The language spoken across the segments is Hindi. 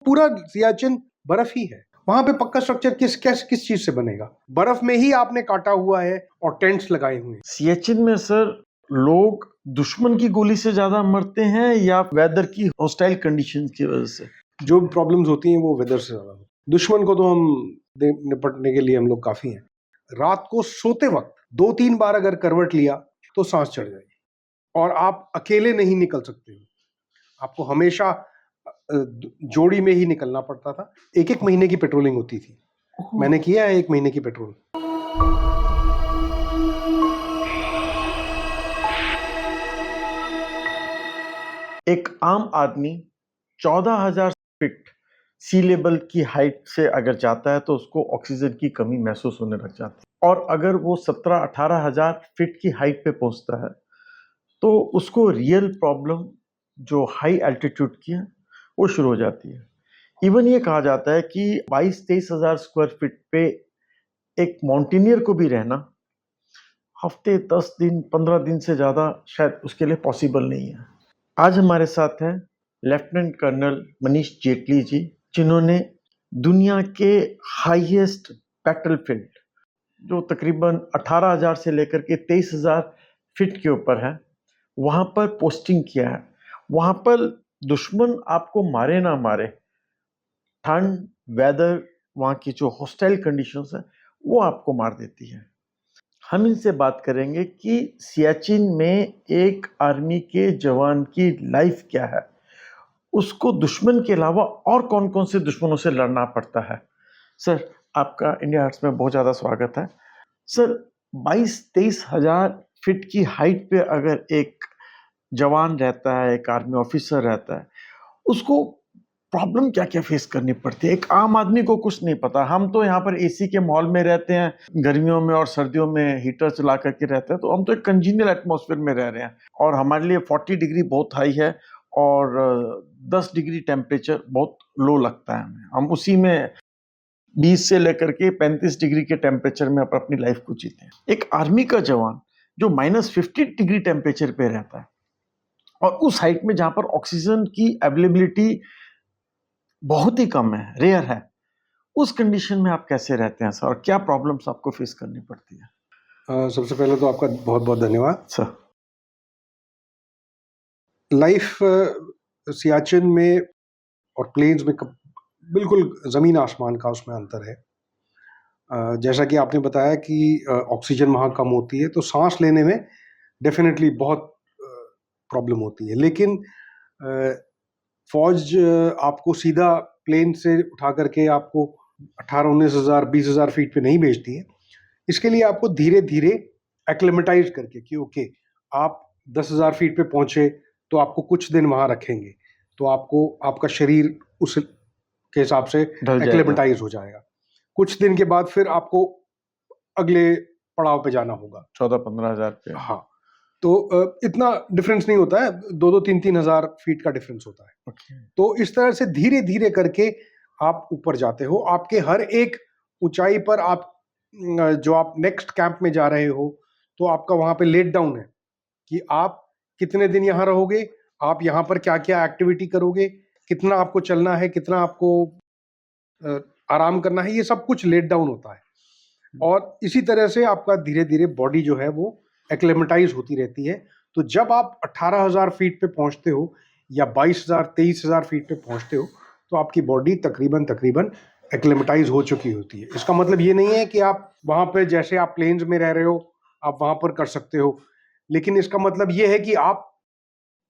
पूरा सियाचिन बर्फ ही है। वहां पे पक्का स्ट्रक्चर किस चीज से बनेगा? बर्फ में ही आपने काटा हुआ है और टेंट्स लगाए हुए हैं। सियाचिन में सर लोग दुश्मन की गोली से ज्यादा मरते हैं या वेदर की हॉस्टाइल कंडीशन की वजह से? जो प्रॉब्लम्स होती हैं वो वेदर से ज्यादा होती है। दुश्मन को तो हम निपटने के लिए हम लोग काफी हैं। रात को सोते वक्त 2-3 बार अगर करवट लिया तो सांस चढ़ जाएगी, और आप अकेले नहीं निकल सकते हो। आपको हमेशा जोड़ी में ही निकलना पड़ता था। 1-1 महीने की पेट्रोलिंग होती थी। मैंने किया है 1 महीने की पेट्रोल। एक आम आदमी 14,000 फीट सी लेवल की हाइट से अगर जाता है तो उसको ऑक्सीजन की कमी महसूस होने लग जाती है, और अगर वो 17-18,000 फीट की हाइट पे पहुंचता है तो उसको रियल प्रॉब्लम जो हाई एल्टीट्यूड की है वो शुरू हो जाती है। इवन ये कहा जाता है कि 22-23,000 स्क्वायर फीट पे एक माउंटेनियर को भी रहना हफ्ते 10 दिन 15 दिन से ज़्यादा शायद उसके लिए पॉसिबल नहीं है। आज हमारे साथ हैं लेफ्टिनेंट कर्नल मनीष जेटली जी, जिन्होंने दुनिया के हाईएस्ट बैटलफील्ड जो तकरीबन 18,000 से लेकर के 23,000 फीट के ऊपर है वहाँ पर पोस्टिंग किया है। वहाँ पर दुश्मन आपको मारे ना मारे, ठंड वेदर वहाँ की जो हॉस्टाइल कंडीशंस है वो आपको मार देती है। हम इनसे बात करेंगे कि सियाचिन में एक आर्मी के जवान की लाइफ क्या है, उसको दुश्मन के अलावा और कौन कौन से दुश्मनों से लड़ना पड़ता है। सर आपका इंडिया हार्ट्स में बहुत ज़्यादा स्वागत है। सर 22-23 हजार फीट की हाइट पे अगर एक जवान रहता है, एक आर्मी ऑफिसर रहता है, उसको प्रॉब्लम क्या क्या फेस करनी पड़ती है? एक आम आदमी को कुछ नहीं पता। हम तो यहाँ पर एसी के माहौल में रहते हैं, गर्मियों में और सर्दियों में हीटर चला करके रहते हैं, तो हम तो एक कंजीनियल एटमॉस्फेयर में रह रहे हैं और हमारे लिए 40 डिग्री बहुत हाई है और 10 डिग्री टेम्परेचर बहुत लो लगता है हमें। हम उसी में 20 से लेकर के 35 डिग्री के टेम्परेचर में अपनी लाइफ को जीते हैं। एक आर्मी का जवान जो -50 डिग्री टेम्परेचर पे रहता है और उस हाइट में जहां पर ऑक्सीजन की अवेलेबिलिटी बहुत ही कम है, रेयर है, उस कंडीशन में आप कैसे रहते हैं सर, और क्या प्रॉब्लम्स आपको फेस करनी पड़ती है? सबसे पहले तो आपका बहुत बहुत धन्यवाद सर। लाइफ सियाचिन में और प्लेन्स में बिल्कुल ज़मीन आसमान का उसमें अंतर है। जैसा कि आपने बताया कि ऑक्सीजन वहाँ कम होती है तो सांस लेने में डेफिनेटली बहुत प्रॉब्लम होती है। लेकिन फौज आपको सीधा प्लेन से उठा करके आपको 18-19 हज़ार 20 हज़ार फीट पे नहीं भेजती है। इसके लिए आपको धीरे धीरे एक्लेमेटाइज करके कि ओके आप 10,000 फीट पे पहुंचे तो आपको कुछ दिन वहां रखेंगे, तो आपको आपका शरीर उस के हिसाब से एक्लेमेटाइज हो जाएगा। कुछ दिन के बाद फिर आपको अगले पड़ाव पे जाना होगा 14-15 हजार पे। हाँ, तो इतना डिफरेंस नहीं होता है, 2-3 हज़ार फीट का डिफरेंस होता है। तो इस तरह से धीरे धीरे करके आप ऊपर जाते हो। आपके हर एक ऊंचाई पर आप जो आप नेक्स्ट कैंप में जा रहे हो तो आपका वहां पे लेट डाउन है कि आप कितने दिन यहाँ रहोगे, आप यहाँ पर क्या क्या एक्टिविटी करोगे, कितना आपको चलना है, कितना आपको आराम करना है, ये सब कुछ लेट डाउन होता है। और इसी तरह से आपका धीरे धीरे बॉडी जो है वो एक्लेमेटाइज होती रहती है। तो जब आप 18,000 फीट पे पहुंचते हो या 22,000 23,000 फीट पे पहुंचते हो तो आपकी बॉडी तकरीबन एक्लेमेटाइज हो चुकी होती है। इसका मतलब ये नहीं है कि आप वहां पे जैसे आप प्लेन्स में रह रहे हो आप वहां पर कर सकते हो, लेकिन इसका मतलब ये है कि आप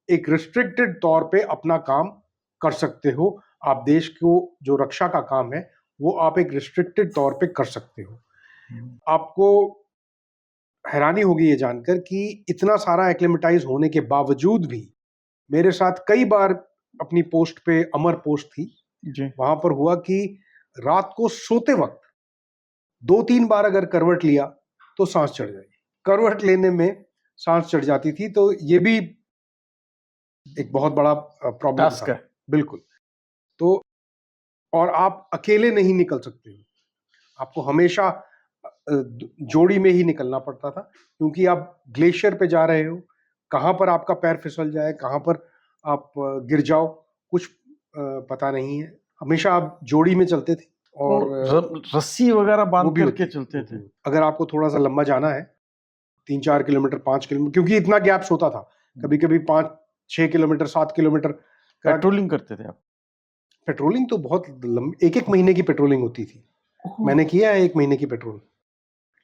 एक रिस्ट्रिक्टेड तौर पे अपना काम कर सकते हो। आप देश को जो रक्षा का काम है वो आप एक रिस्ट्रिक्टेड तौर पे कर सकते हो। आपको हैरानी होगी ये जानकर कि इतना सारा एक्लेमेटाइज होने के बावजूद भी मेरे साथ कई बार अपनी पोस्ट पे, अमर पोस्ट थी जी, वहां पर हुआ कि रात को सोते वक्त 2-3 बार अगर करवट लिया तो सांस चढ़ जाएगी। करवट लेने में सांस चढ़ जाती थी, तो ये भी एक बहुत बड़ा प्रॉब्लम था। बिल्कुल। तो और आप अकेले नहीं निकल सकते हो, आपको हमेशा जोड़ी में ही निकलना पड़ता था, क्योंकि आप ग्लेशियर पे जा रहे हो, कहाँ पर आपका पैर फिसल जाए, कहाँ पर आप गिर जाओ, कुछ पता नहीं है। हमेशा आप जोड़ी में चलते थे और रस्सी वगैरह वो बांध भी करके होती चलते थे। अगर आपको थोड़ा सा लंबा जाना है 3-4 किलोमीटर 5 किलोमीटर, क्योंकि इतना गैप्स होता था, कभी कभी 5-6 किलोमीटर 7 किलोमीटर का। पेट्रोलिंग करते थे आप? पेट्रोलिंग तो बहुत लंबी, एक महीने की पेट्रोलिंग होती थी। मैंने किया है 1 महीने की पेट्रोल,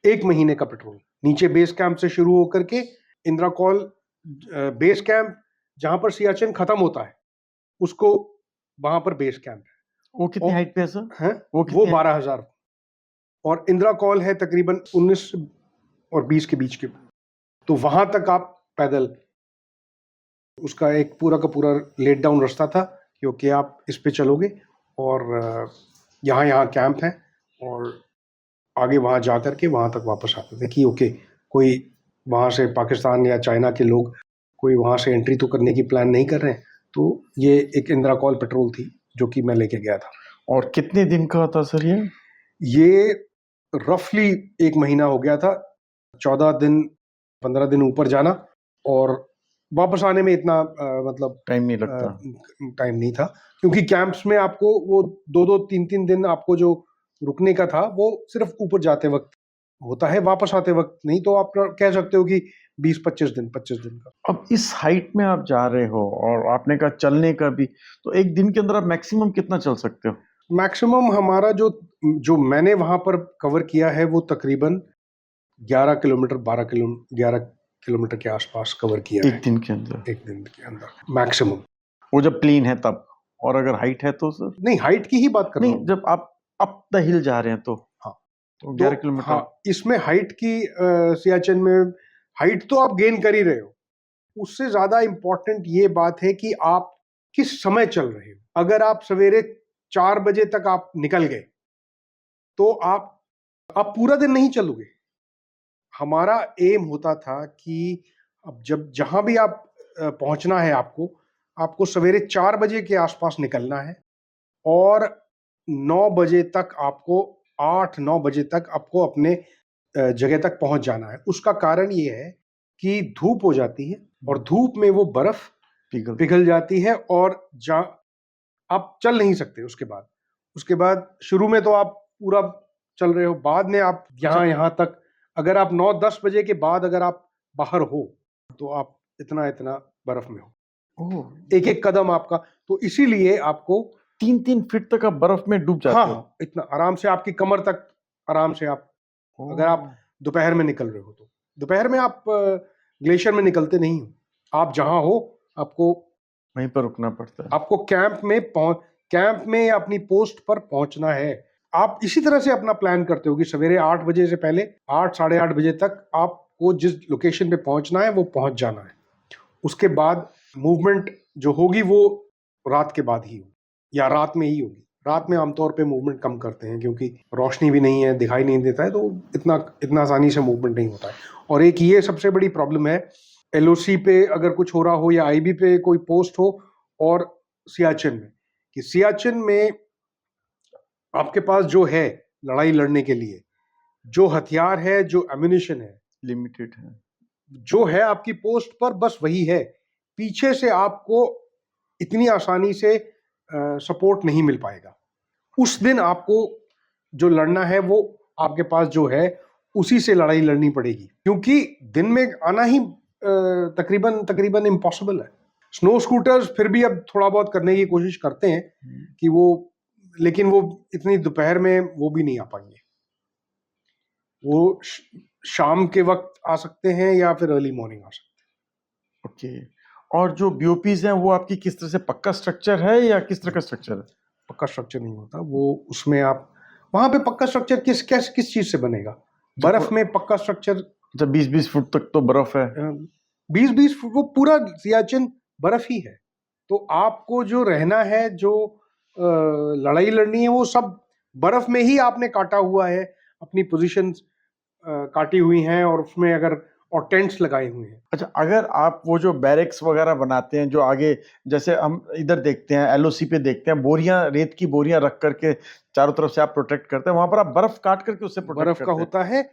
1 महीने का पेट्रोल, नीचे बेस कैंप से शुरू होकर के इंदिरा कॉल बेस कैंप जहां पर सियाचिन खत्म होता है, उसको वहां पर बेस कैंप वो कितनी और- हाइट पे है सर? है। वो वो कितनी 12,000 और इंदिरा कॉल है तकरीबन 19 और 20 के बीच के, तो वहां तक आप पैदल, उसका एक पूरा का पूरा लेट डाउन रास्ता था, क्योंकि आप इस पे चलोगे और यहाँ यहाँ कैंप है और आगे वहां जा करके वहां तक वापस आते थे कि ओके, कोई वहां से पाकिस्तान या चाइना के लोग कोई वहां से एंट्री तो करने की प्लान नहीं कर रहे हैं। तो ये एक इंदिरा कॉल पेट्रोल थी जो कि मैं लेके गया था। और कितने दिन का था सर ये? ये रफली 1 महीना हो गया था, 14 दिन 15 दिन ऊपर जाना और वापस आने में इतना मतलब टाइम नहीं लगता। टाइम नहीं था, क्योंकि कैंप्स में आपको वो 2-2 3-3 दिन आपको जो रुकने का था वो सिर्फ ऊपर जाते वक्त होता है, वापस आते वक्त नहीं। तो आप कह सकते हो कि 20-25 दिन का। अब इस हाइट में आप जा रहे हो और आपने कहा चलने का भी, तो एक दिन के अंदर आप मैक्सिमम कितना चल सकते हो? मैक्सिमम हमारा जो जो मैंने वहां पर कवर किया है वो तकरीबन 11 किलोमीटर 11 किलोमीटर के आसपास कवर किया है एक दिन के अंदर? एक दिन के अंदर मैक्सिमम। वो जब प्लेन है तब, और अगर हाइट है तो सर? नहीं, हाइट की ही बात कर रहा नहीं, हूँ। जब आप अप द हिल जा रहे हैं तो? हाँ, तो तो 11 किलोमीटर। हाँ, इसमें हाइट की सियाचिन में हाइट तो आप गेन कर ही रहे हो, उससे ज्यादा इंपॉर्टेंट ये बात है कि आप किस समय चल रहे हो। अगर आप सवेरे 4 बजे तक आप निकल गए तो आप पूरा दिन नहीं चलोगे। हमारा एम होता था कि अब जब जहां भी आप पहुंचना है, आपको सवेरे 4 बजे के आसपास निकलना है और 9 बजे तक आपको 8-9 बजे तक आपको अपने जगह तक पहुंच जाना है। उसका कारण ये है कि धूप हो जाती है और धूप में वो बर्फ पिघल जाती है और आप चल नहीं सकते। उसके बाद शुरू में तो आप पूरा चल रहे हो, बाद में आप यहाँ तक, अगर आप 9-10 बजे के बाद अगर आप बाहर हो तो आप इतना इतना बर्फ में हो, एक एक कदम आपका। तो इसीलिए आपको 3-3 फीट तक आप बर्फ में डूब जाते हो? हाँ, इतना आराम से आपकी कमर तक आराम से आप, अगर आप दोपहर में निकल रहे हो तो दोपहर में आप ग्लेशियर में निकलते नहीं हो, आप जहां हो आपको वहीं पर रुकना पड़ता है। आपको कैंप में या अपनी पोस्ट पर पहुंचना है। आप इसी तरह से अपना प्लान करते हो कि सवेरे 8 बजे से पहले 8 साढ़े 8 बजे तक आपको जिस लोकेशन पे पहुंचना है वो पहुंच जाना है। उसके बाद मूवमेंट जो होगी वो रात के बाद ही होगी या रात में ही होगी। रात में आमतौर पे मूवमेंट कम करते हैं क्योंकि रोशनी भी नहीं है, दिखाई नहीं देता है, तो इतना आसानी से मूवमेंट नहीं होता है। और एक ये सबसे बड़ी प्रॉब्लम है, एलओसी पे अगर कुछ हो रहा हो या आईबी पे कोई पोस्ट हो और सियाचिन में, कि सियाचिन में आपके पास जो है लड़ाई लड़ने के लिए जो हथियार है, जो एम्यूनिशन है, लिमिटेड है। जो है आपकी पोस्ट पर बस वही है। पीछे से आपको इतनी आसानी से सपोर्ट नहीं मिल पाएगा। उस दिन आपको जो लड़ना है वो आपके पास जो है उसी से लड़ाई लड़नी पड़ेगी, क्योंकि दिन में आना ही तकरीबन इम्पॉसिबल है। स्नो स्कूटर्स फिर भी अब थोड़ा बहुत करने की कोशिश करते हैं कि वो, लेकिन वो इतनी दोपहर में वो भी नहीं आ पाएंगे। वो शाम के वक्त आ सकते हैं या फिर अर्ली मॉर्निंग आ सकते हैं। ओके। और जो बीओपीज हैं वो आपकी किस तरह से, पक्का स्ट्रक्चर है या किस तरह का स्ट्रक्चर है? पक्का स्ट्रक्चर नहीं होता वो, उसमें आप वहां पे पक्का स्ट्रक्चर किस चीज से बनेगा? बर्फ में पक्का स्ट्रक्चर जब 20-20 फुट तक तो बर्फ है। 20-20 फुट वो पूरा सियाचिन बर्फ ही है। तो आपको जो रहना है, जो लड़ाई लड़नी है, वो सब बर्फ में ही आपने काटा हुआ है, अपनी पोजीशन काटी हुई हैं और उसमें अगर और टेंट्स लगाए हुए हैं। अच्छा, अगर आप वो जो बैरेक्स वगैरह बनाते हैं जो आगे, जैसे हम इधर देखते हैं एलओसी पे देखते हैं, बोरियां, रेत की बोरियां रख करके चारों तरफ से आप प्रोटेक्ट करते हैं, वहां पर आप बर्फ काट करके उससे प्रोटेक्ट बर्फ करते का हैं? होता है,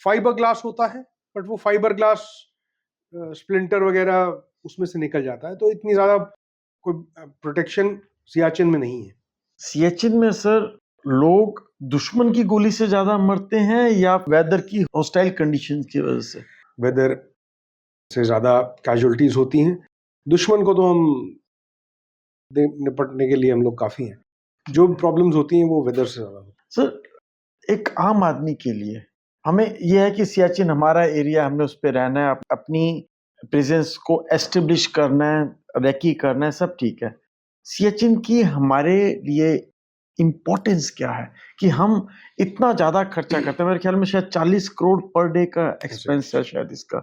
फाइबर ग्लास होता है, बट वो फाइबर ग्लास स्प्लिंटर वगैरह उसमें से निकल जाता है, तो इतनी ज्यादा कोई प्रोटेक्शन सियाचिन में नहीं है। सियाचिन में सर लोग दुश्मन की गोली से ज्यादा मरते हैं या वेदर की हॉस्टाइल कंडीशन की वजह से? वेदर से ज्यादा कैजुअलिटीज होती हैं। दुश्मन को तो हम निपटने के लिए हम लोग काफी हैं। जो प्रॉब्लम्स होती हैं वो वेदर से ज्यादा होती सर एक आम आदमी के लिए हमें यह है कि सियाचिन हमारा एरिया, हमने उस पर रहना है, अपनी प्रेजेंस को एस्टेब्लिश करना है, रेकी करना है, सब ठीक है। सियाचिन की हमारे लिए इम्पोर्टेंस क्या है कि हम इतना ज्यादा खर्चा करते हैं? मेरे ख्याल में शायद 40 करोड़ पर डे का एक्सपेंस है शायद इसका।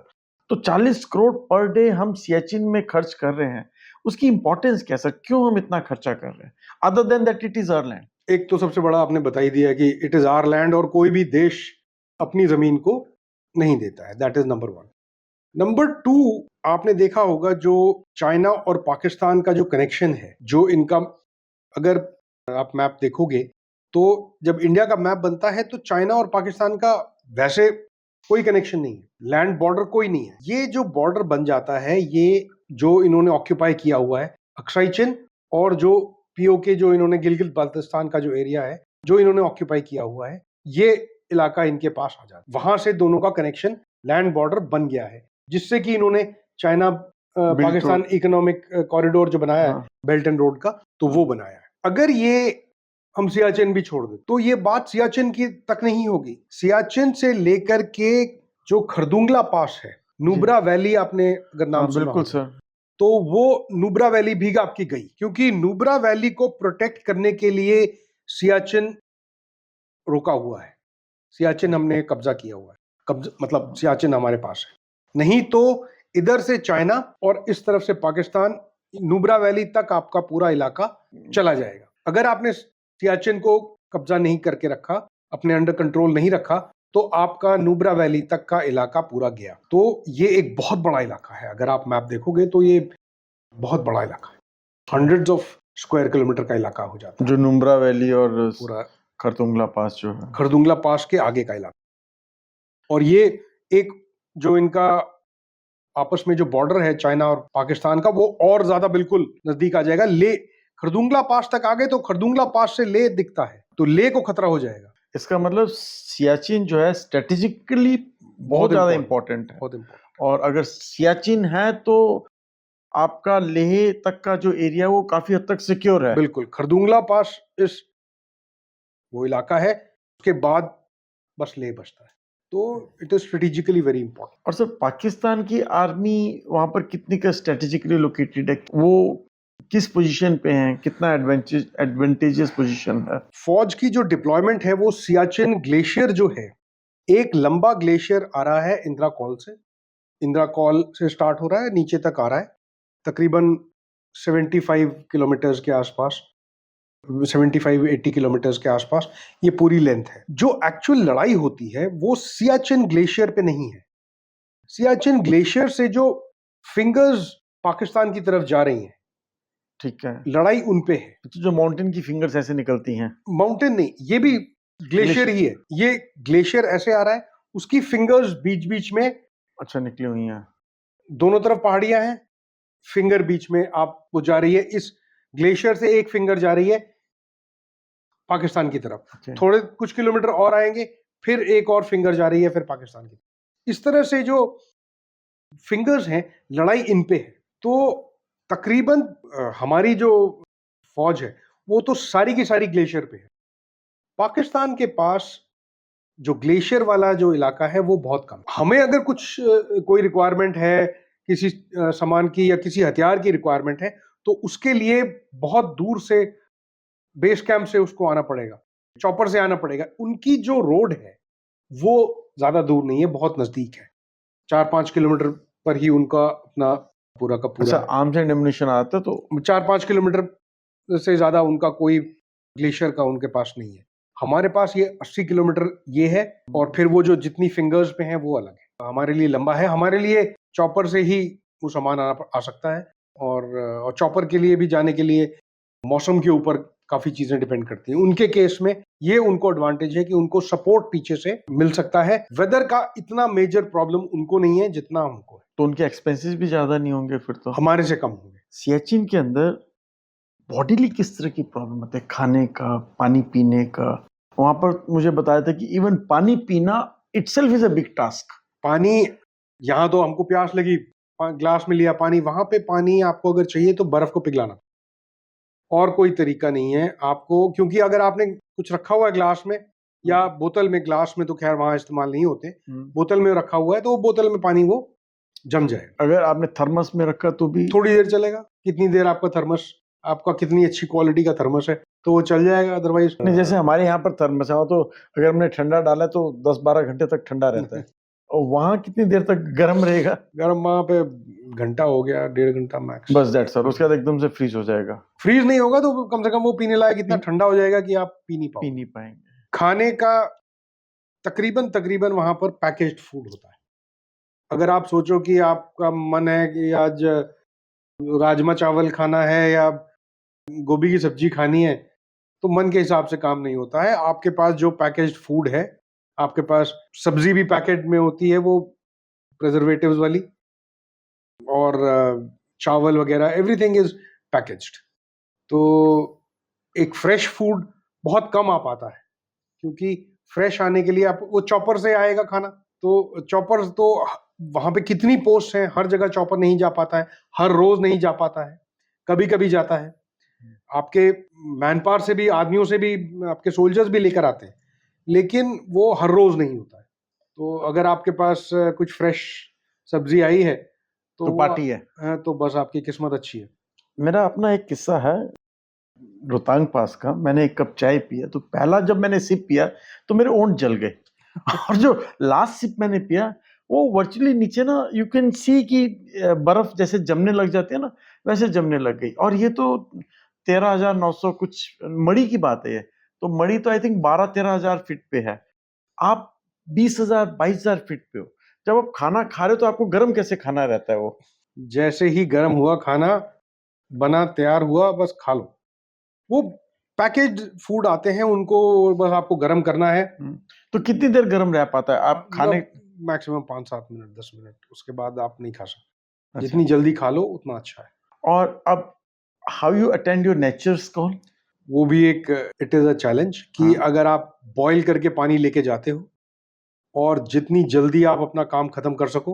तो 40 करोड़ पर डे हम सियाचिन में खर्च कर रहे हैं, उसकी इम्पोर्टेंस क्या है सर? क्यों हम इतना खर्चा कर रहे हैं other than that it is our land? एक तो सबसे बड़ा आपने बता ही दिया कि इट इज आवर लैंड और कोई भी देश अपनी जमीन को नहीं देता है। That is number 1। नंबर 2, आपने देखा होगा जो चाइना और पाकिस्तान का जो कनेक्शन है, जो इनका, अगर आप मैप देखोगे तो जब इंडिया का मैप बनता है तो चाइना और पाकिस्तान का वैसे कोई कनेक्शन नहीं है, लैंड बॉर्डर कोई नहीं है। ये जो बॉर्डर बन जाता है, ये जो इन्होंने ऑक्यूपाई किया हुआ है अक्साई चिन, और जो पीओके जो इन्होंने गिलगित बाल्टिस्तान का जो एरिया है जो इन्होंने ऑक्यूपाई किया हुआ है, ये इलाका इनके पास आ जाता है। वहां से दोनों का कनेक्शन, लैंड बॉर्डर बन गया है, जिससे कि इन्होंने चाइना पाकिस्तान इकोनॉमिक कॉरिडोर जो बनाया है, बेल्ट एंड रोड का, तो वो बनाया है। अगर ये हम सियाचिन भी छोड़ दें तो ये बात सियाचिन की तक नहीं होगी। सियाचिन से लेकर के जो खरदुंगला पास है, नुब्रा वैली, आपने अगर नाम सुना बिल्कुल हो, सर। तो वो नुब्रा वैली भी आपकी गई, क्योंकि नुब्रा वैली को प्रोटेक्ट करने के लिए सियाचिन रोका हुआ है। सियाचिन हमने कब्जा किया हुआ है, कब्जा मतलब सियाचिन हमारे पास है। नहीं तो इधर से चाइना और इस तरफ से पाकिस्तान, नुब्रा वैली तक आपका पूरा इलाका चला जाएगा। अगर आपने सियाचिन को कब्जा नहीं करके रखा, अपने अंडर कंट्रोल नहीं रखा, तो आपका नुब्रा वैली तक का इलाका पूरा गया। तो ये एक बहुत बड़ा इलाका है। अगर आप मैप देखोगे तो ये बहुत बड़ा इलाका है, हंड्रेड्स ऑफ स्क्वायर किलोमीटर का इलाका हो जाता है, जो नुब्रा वैली और पूरा खरदुंगला पास जो है, खरदुंगला पास के आगे का इलाका। और ये एक जो इनका आपस में जो बॉर्डर है चाइना और पाकिस्तान का, वो और ज्यादा बिल्कुल नजदीक आ जाएगा। ले खरदुंगला पास तक आ गए तो खरदुंगला पास से ले दिखता है, तो ले को खतरा हो जाएगा। इसका मतलब सियाचिन जो है स्ट्रेटेजिकली बहुत ज्यादा इंपॉर्टेंट है। बहुत इंपॉर्टेंट। और अगर सियाचिन है तो आपका लेह तक का जो एरिया वो काफी हद तक सिक्योर है। बिल्कुल, खरदुंगला पास इस वो इलाका है, उसके बाद बस ले बचता है। तो it is strategically very important. और सर पाकिस्तान की आर्मी वहां पर कितनी का स्ट्रेटेजिकली लोकेटेड है? वो किस पोजीशन पे हैं? कितना एडवांटेजियस पोजीशन है? फौज की जो डिप्लॉयमेंट है वो सियाचिन ग्लेशियर जो है, एक लंबा ग्लेशियर आ रहा है इंदिरा कॉल से, इंदिरा कॉल से स्टार्ट हो रहा है, नीचे तक आ रहा है, तकरीबन 75 किलोमीटर्स के आसपास, 75-80 किलोमीटर्स के आसपास ये पूरी लेंथ है। जो एक्चुअल लड़ाई होती है वो सियाचिन ग्लेशियर पे नहीं है। सियाचिन ग्लेशियर से जो फिंगर्स पाकिस्तान की तरफ जा रही हैं, ठीक है, लड़ाई उन पे है। तो जो माउंटेन की फिंगर्स ऐसे निकलती हैं, माउंटेन नहीं, ये भी ग्लेशियर ही है। ये ग्लेशियर ऐसे आ रहा है, उसकी फिंगर्स बीच बीच में अच्छा निकली हुई हैं। दोनों तरफ पहाड़ियां हैं, फिंगर बीच में आपको जा रही है। इस ग्लेशियर से एक फिंगर जा रही है पाकिस्तान की तरफ, Okay. थोड़े कुछ किलोमीटर और आएंगे फिर एक और फिंगर जा रही है फिर पाकिस्तान की। इस तरह से जो फिंगर्स हैं, लड़ाई इन पे है। तो तकरीबन हमारी जो फौज है वो तो सारी की सारी ग्लेशियर पे है। पाकिस्तान के पास जो ग्लेशियर वाला जो इलाका है वो बहुत कम। हमें अगर कुछ कोई रिक्वायरमेंट है, किसी सामान की या किसी हथियार की रिक्वायरमेंट है, तो उसके लिए बहुत दूर से बेस कैंप से उसको आना पड़ेगा, चॉपर से आना पड़ेगा। उनकी जो रोड है वो ज्यादा दूर नहीं है, बहुत नजदीक है, 4-5 किलोमीटर पर ही उनका अपना पूरा का पूरा। अच्छा, आर्म्स एंड एम्युनिशन आता है तो 4-5 किलोमीटर से ज्यादा उनका कोई ग्लेशियर का उनके पास नहीं है। हमारे पास ये 80 किलोमीटर ये है, और फिर वो जो जितनी फिंगर्स पे हैं वो अलग है। हमारे लिए लंबा है, हमारे लिए चॉपर से ही वो सामान आ सकता है। और चॉपर के लिए भी जाने के लिए मौसम के ऊपर काफी चीजें डिपेंड करती हैं। उनके केस में ये उनको एडवांटेज है कि उनको सपोर्ट पीछे से मिल सकता है। वेदर का इतना मेजर प्रॉब्लम उनको नहीं है जितना हमको है। उनके एक्सपेंसेस भी ज्यादा नहीं होंगे फिर तो? हमारे से कम होंगे। सियाचिन के अंदर बॉडीली किस तरह की प्रॉब्लम होती है? खाने का, पानी पीने का? वहां पर मुझे बताया था कि इवन पानी पीना itself is a big task. पानी, यहाँ तो हमको प्यास लगी, ग्लास में लिया पानी, वहां पे पानी आपको अगर चाहिए तो बर्फ को पिघलाना, और कोई तरीका नहीं है आपको, क्योंकि अगर आपने कुछ रखा हुआ है ग्लास में या बोतल में, ग्लास में तो खैर वहां इस्तेमाल नहीं होते, बोतल में रखा हुआ है तो वो बोतल में पानी वो जम जाएगा। अगर आपने थर्मस में रखा तो भी थोड़ी देर चलेगा, कितनी देर आपका थर्मस, आपका कितनी अच्छी क्वालिटी का थर्मस है तो वो चल जाएगा, अदरवाइज नहीं। जैसे हमारे यहाँ पर थर्मस है, वहाँ तो अगर हमने ठंडा डाला तो 10-12 घंटे तक ठंडा रहता है। और वहाँ कितनी देर तक गर्म रहेगा? गर्म वहां पे घंटा हो गया, 1.5 घंटा मैक्स, बस दैट सर, उसके बाद एकदम से फ्रीज हो जाएगा। फ्रीज नहीं होगा तो कम से कम वो पीने लायक इतना ठंडा हो जाएगा कि आप पी पी नहीं नहीं पाएंगे। खाने का तकरीबन तकरीबन वहां पर पैकेज्ड फूड होता है। अगर आप सोचो कि आपका मन है कि आज राजमा चावल खाना है या गोभी की सब्जी खानी है, तो मन के हिसाब से काम नहीं होता है। आपके पास जो पैकेज्ड फूड है, आपके पास सब्जी भी पैकेट में होती है, वो प्रिजर्वेटिव्स वाली, और चावल वगैरह एवरीथिंग इज पैकेज्ड। तो एक फ्रेश फूड बहुत कम आ पाता है, क्योंकि फ्रेश आने के लिए आप वो चॉपर से आएगा खाना, तो चॉपर तो वहां पे कितनी पोस्ट हैं, हर जगह चॉपर नहीं जा पाता है, हर रोज नहीं जा पाता है, कभी कभी जाता है। आपके मैन पावर से भी, आदमियों से भी, आपके सोल्जर्स भी लेकर आते हैं, लेकिन वो हर रोज नहीं होता है। तो अगर आपके पास कुछ फ्रेश सब्जी आई है तो पार्टी है। तो बस आपकी किस्मत अच्छी है। मेरा अपना एक किस्सा है रोहतांग पास का। मैंने एक कप चाय पिया, तो पहला जब मैंने सिप पिया तो मेरे ओंठ जल गए। और जो लास्ट सिप मैंने पिया, वो वर्चुअली नीचे ना यू कैन सी कि बर्फ जैसे जमने लग जाती है ना, वैसे जमने लग गई। और ये तो 13,900 कुछ मणि की बात है। ये तो मणि तो आई थिंक 12-13 हजार फीट पे है। आप 20,000-22,000 फीट पे हो। जब आप खाना खा रहे हो तो आपको गर्म कैसे खाना रहता है? वो जैसे ही गर्म हुआ खाना, बना तैयार हुआ, बस खा लो। वो पैकेज्ड फूड आते हैं, उनको बस आपको गर्म करना है। तो कितनी देर गर्म रह पाता है आप खाने? मैक्सिमम 5-7 मिनट, 10 मिनट, उसके बाद आप नहीं खा सकते। जितनी जल्दी खा लो उतना अच्छा है। और अब how you attend your nature's call? वो भी एक इट इज अ चैलेंज कि अगर आप बॉईल करके पानी लेके जाते हो और जितनी जल्दी आप अपना काम खत्म कर सको,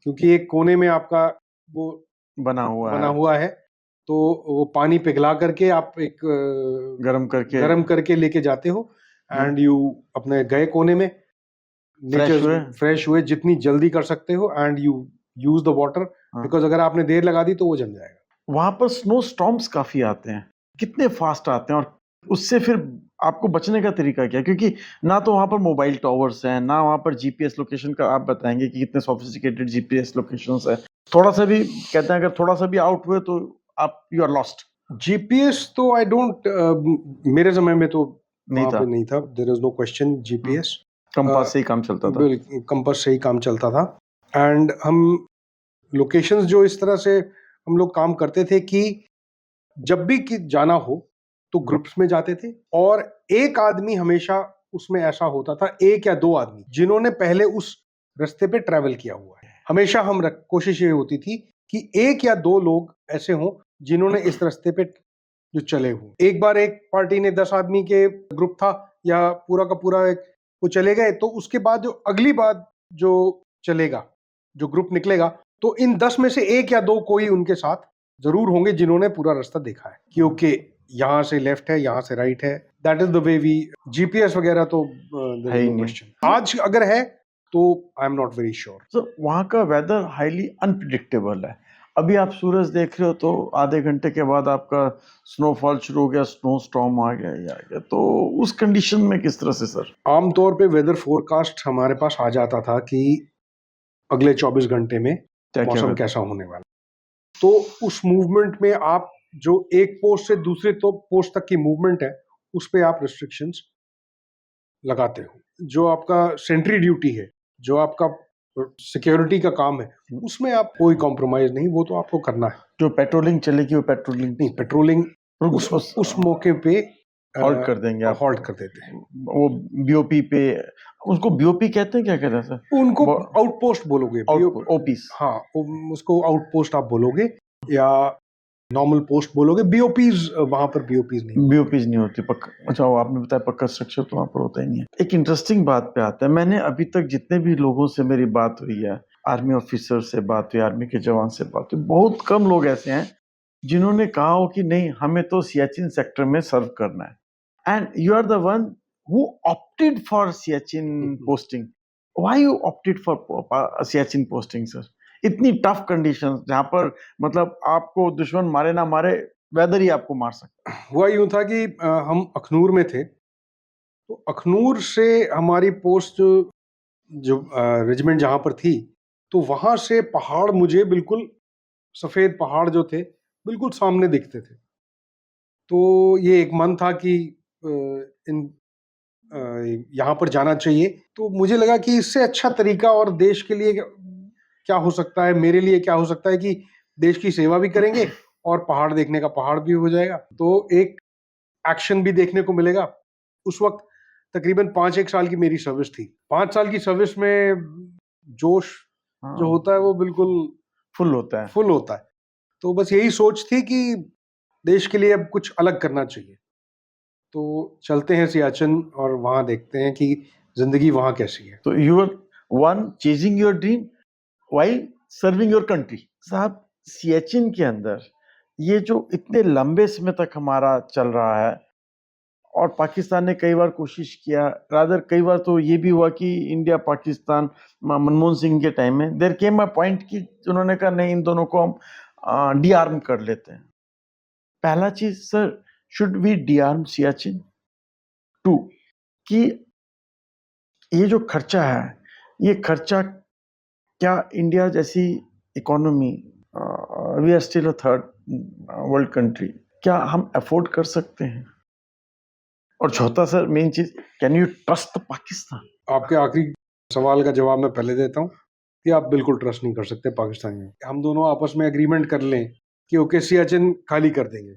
क्योंकि एक कोने में आपका वो बना हुआ है, तो वो पानी पिघला करके आप एक गरम करके लेके जाते हो, एंड यू अपने गए कोने में फ्रेश हुए जितनी जल्दी कर सकते हो, and you use the water, because अगर आपने देर लगा दी तो वो जम जाएगा। वहां पर स्नो स्टॉर्म्स काफी आते हैं, कितने फास्ट आते हैं? और उससे फिर आपको बचने का तरीका क्या? क्योंकि ना तो वहां पर मोबाइल टावर्स हैं, ना वहां पर जीपीएस लोकेशन का आप बताएंगे कि कितने सोफिस्टिकेटेड जीपीएस लोकेशंस है। थोड़ा सा भी कहते हैं, अगर थोड़ा सा भी आउट हुए तो आप यू आर लॉस्ट। जीपीएस तो आई डोंट, मेरे समय में तो नहीं था। There is no question GPS. Compass से ही काम चलता था। कंपास से ही काम चलता था। एंड हम लोकेशंस जो इस तरह से हम लोग काम करते थे कि जब भी जाना हो तो ग्रुप्स में जाते थे, और एक आदमी हमेशा उसमें ऐसा होता था, एक या दो आदमी जिन्होंने पहले उस रास्ते पे ट्रैवल किया हुआ है। हमेशा कोशिश ये होती थी कि एक या दो लोग ऐसे हों जिन्होंने इस रास्ते पे जो चले हों। एक बार एक पार्टी ने 10 आदमी के ग्रुप था, या पूरा का पूरा एक वो चले गए, तो उसके बाद जो अगली बार जो चलेगा, जो ग्रुप निकलेगा, तो इन 10 में से एक या दो कोई उनके साथ जरूर होंगे जिन्होंने पूरा रास्ता देखा है, क्योंकि यहाँ से लेफ्ट है, यहाँ से राइट है। That is the way we, GPS वगैरह तो क्वेश्चन आज अगर है तो I am not very sure. तो वहाँ का वेदर हाईली अनप्रिडिक्टेबल है। अभी आप सूरज देख रहे हो तो आधे घंटे के बाद आपका स्नोफॉल शुरू हो गया, स्नो स्टॉर्म आ गया। तो उस कंडीशन में किस तरह से सर? आमतौर पे वेदर फोरकास्ट हमारे पास आ जाता था कि अगले 24 घंटे में मौसम कैसा होने वाला। तो उस मूवमेंट में आप जो एक पोस्ट से दूसरे तो पोस्ट तक की मूवमेंट है, उस पे आप रिस्ट्रिक्शंस लगाते हो। जो आपका सेंट्री ड्यूटी है, जो आपका सिक्योरिटी का काम है, उसमें आप कोई कॉम्प्रोमाइज नहीं, वो तो आपको करना है। जो पेट्रोलिंग चलेगी वो पेट्रोलिंग नहीं, पेट्रोलिंग उस मौके पे हॉल्ट कर देंगे, आप हॉल्ट कर देते हैं। वो बीओपी पे, उसको बीओपी कहते हैं, क्या कहते हैं सर? उनको आउटपोस्ट बोलोगे, ओपीस। हाँ, उसको आउटपोस्ट आप बोलोगे, या नॉर्मल पोस्ट बोलोगे, बीओपीज वहां पर बीओपीज नहीं। बीओपीज नहीं होती पक्का। अच्छा, वो आपने बताया पक्का स्ट्रक्चर तो वहाँ पर होता ही नहीं है। एक इंटरेस्टिंग बात पे आता है, मैंने अभी तक जितने भी लोगों से मेरी बात हुई है, आर्मी ऑफिसर से बात हुई, आर्मी के जवान से बात हुई, बहुत कम लोग ऐसे हैं जिन्होंने कहा हो कि नहीं हमें तो सियाचिन सेक्टर में सर्व करना है। And you are the one who opted for Siachen posting. Why you opted for Siachen posting sir? इतनी टफ कंडीशन जहाँ पर मतलब आपको दुश्मन मारे ना मारे, वेदर ही आपको मार सकता है। हुआ यूं था कि हम अखनूर में थे, तो अखनूर से हमारी पोस्ट जो रेजिमेंट जहां पर थी, तो वहां से पहाड़ मुझे बिल्कुल सफेद पहाड़ जो थे बिल्कुल सामने दिखते थे। तो ये एक मन था कि इन यहाँ पर जाना चाहिए। तो मुझे लगा कि इससे अच्छा तरीका और देश के लिए क्या हो सकता है, मेरे लिए क्या हो सकता है कि देश की सेवा भी करेंगे और पहाड़ देखने का पहाड़ भी हो जाएगा, तो एक एक्शन भी देखने को मिलेगा। उस वक्त तकरीबन 5-1 साल की मेरी सर्विस थी। 5 साल की सर्विस में जोश जो होता है वो बिल्कुल फुल होता है। फुल होता है। तो बस यही सोच थी कि देश के लिए अब कुछ अलग करना चाहिए। तो चलते हैं सियाचिन और वहां देखते हैं कि जिंदगी वहां कैसी है। तो you are one chasing your dream while serving your country. साहब, सियाचिन के अंदर ये जो इतने लंबे समय तक हमारा चल रहा है, और पाकिस्तान ने कई बार कोशिश किया, रादर कई बार तो ये भी हुआ कि इंडिया पाकिस्तान मनमोहन सिंह के टाइम में देयर केम अ पॉइंट कि उन्होंने कहा नहीं इन दोनों को हम डीआर्म कर लेते हैं। पहला चीज sir, should we disarm Siachen? Two, कि ये जो खर्चा है, ये खर्चा क्या इंडिया जैसी economy, we are still a third world country, क्या हम अफोर्ड कर सकते हैं? और चौथा सर मेन चीज, कैन यू ट्रस्ट पाकिस्तान? आपके आखिरी सवाल का जवाब मैं पहले देता हूँ कि आप बिल्कुल ट्रस्ट नहीं कर सकते पाकिस्तान में। हम दोनों आपस में एग्रीमेंट कर लें कि ओके सियाचिन खाली कर देंगे,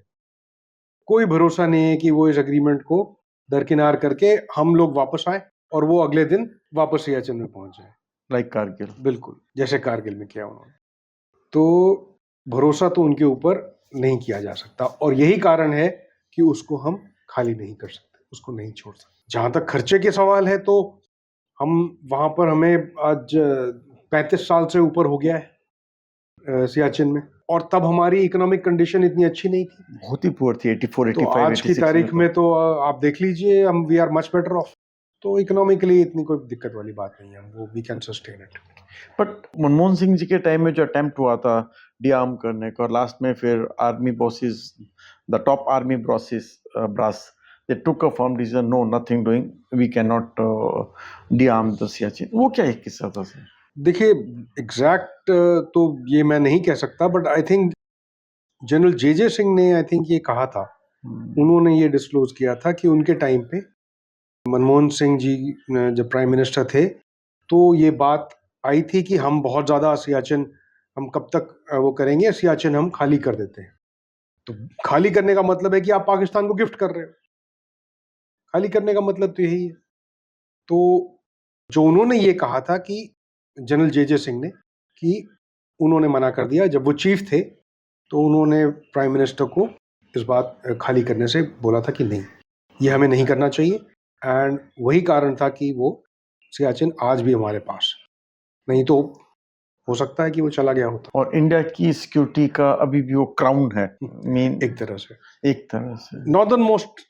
कोई भरोसा नहीं है कि वो इस एग्रीमेंट को दरकिनार करके हम लोग वापस आए और वो अगले दिन वापस सियाचिन में पहुंच जाए। लाइक कारगिल। बिल्कुल, जैसे कारगिल में किया उन्होंने। तो भरोसा तो उनके ऊपर नहीं किया जा सकता, और यही कारण है कि उसको हम खाली नहीं कर सकते, उसको नहीं छोड़ सकते। जहां तक खर्चे के सवाल है, तो हम वहां पर हमें आज 35 साल से ऊपर हो गया है सियाचिन में, और तब हमारी इकोनॉमिक कंडीशन इतनी अच्छी नहीं थी, बहुत ही पुअर थी। 84, तो 85, आज की तारीख में तो आप देख लीजिए, हम we are much better off. तो इकोनॉमिकली इतनी कोई दिक्कत वाली बात नहीं है, वो we can sustain it. But Manmohan Singh ji के टाइम में जो अटेम्प्ट हुआ था डीआर्म करने का, और लास्ट में फिर army bosses, the top army bosses brass, they took a firm decision, no nothing doing, we can not disarm the Siachen. वो क्या एक किस्सा था सर? देखिए, एग्जैक्ट तो ये मैं नहीं कह सकता, बट आई थिंक जनरल जे सिंह ने आई थिंक ये कहा था, उन्होंने ये डिस्क्लोज किया था कि उनके टाइम पे मनमोहन सिंह जी जब प्राइम मिनिस्टर थे, तो ये बात आई थी कि हम बहुत ज़्यादा सियाचिन, हम कब तक वो करेंगे, सियाचिन हम खाली कर देते हैं। तो खाली करने का मतलब है कि आप पाकिस्तान को गिफ्ट कर रहे हो, खाली करने का मतलब तो यही है। तो जो उन्होंने ये कहा था कि जनरल जे सिंह ने, कि उन्होंने मना कर दिया जब वो चीफ थे, तो उन्होंने प्राइम मिनिस्टर को इस बात खाली करने से बोला था कि नहीं, ये हमें नहीं करना चाहिए। एंड वही कारण था कि वो सियाचिन आज भी हमारे पास, नहीं तो हो सकता है कि वो चला गया होता। और इंडिया की सिक्योरिटी का अभी भी वो क्राउन है मेन, एक तरह से नॉर्दर्न मोस्ट,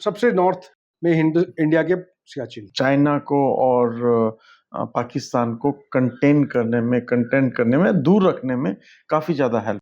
सबसे नॉर्थ में इंडिया के सियाचिन। चाइना को और पाकिस्तान को कंटेन करने में, दूर रखने में काफी ज्यादा हेल्प